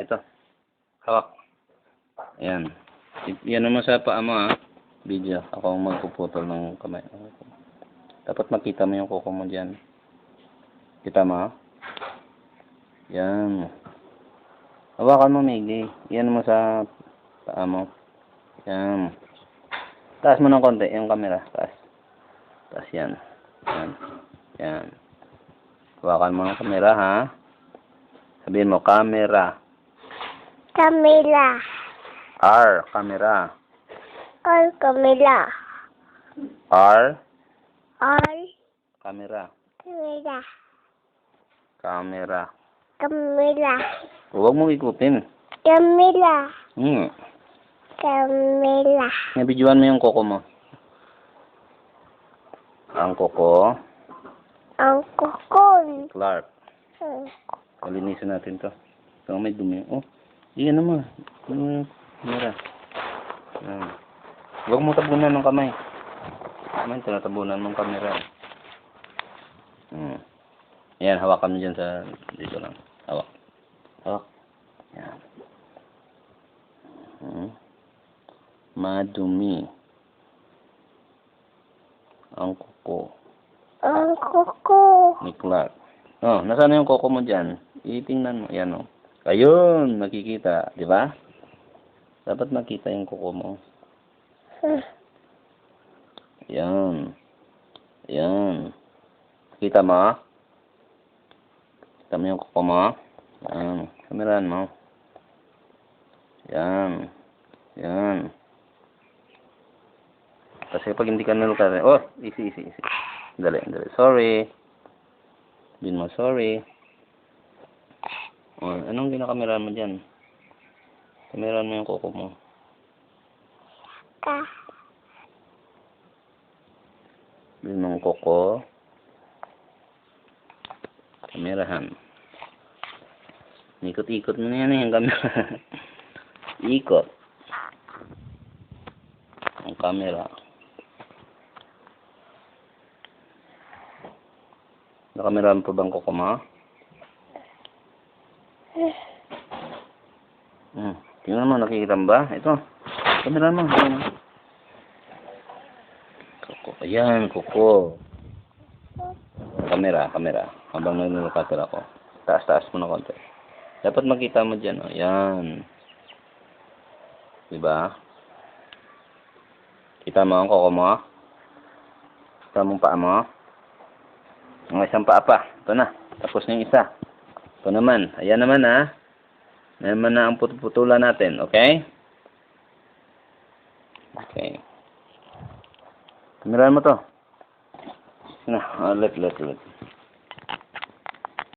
Ito. Hawak. Ayan. Yan naman sa paa mo, ha. Video. Ako ang magpuputol ng kamay. Dapat makita mo yung kuko mo dyan. Kita mo, ha? Yan. Hawakan mo, Miggy. Yan mo sa paa mo. Yan. Taas mo ng konti yung camera. Taas. Taas yan. Yan. Yan. Hawakan mo ng camera, ha? Sabihin mo, camera. Camila. R, camera. R, Camila. R, R, camera. Camila. Camera. Camila. Huwag mong ikutin. Camila. Camila. Nabidyoan mo yung kuko mo. Ang kuko. Ang kukon. Clark. Palinisin natin to. Ito may dumi. Oh, iyan naman. Camera. Huwag mo tabunan ng kamay. Kamay, tinatabunan mong camera. Ayan, hawakan mo dyan sa dito lang. Hawak. Hawak. Ayan. Madumi. Ang kuko. Ang kuko. Ni Clark. Oh, nasaan na yung kuko mo dyan? Itingnan mo. Ayan, oh. Ayun, makikita. Di ba? Dapat makita yung kuko mo. Ayan. Ayan. Kita mo? Kita mo yung kuko mo? Ayan. Kameraan mo. Ayan. Ayan. Kasi pag hindi ka nalukat, oh, easy. Dali. Sorry. Sabihin mo, sorry. Oh, anong ginakameraan mo dyan? Kameraan mo yung kuko mo. Sabihin mo yung kuko. Kamerahan. Ikot-ikot mo na yan yung camera. Ikot. Ang camera. Nakameraan pa bang kuko mo? Tingnan mo, nakikita mo ba? Ito. Kameraan mo. Kuko. Ayan, kuko. Kamera. Habang nagnunukater ako. Taas mo na konti. Dapat makita mo dyan. Oh. Ayan. Diba? Kita mo ang kuko mo? Kita mo ang paa mo? Ang isang paa pa. Ito na. Tapos na yung isa. Ito naman. Ayan naman, ha. Ayan naman na ang putulan natin. Okay? Okay. Kameraan mo to. Na. Let.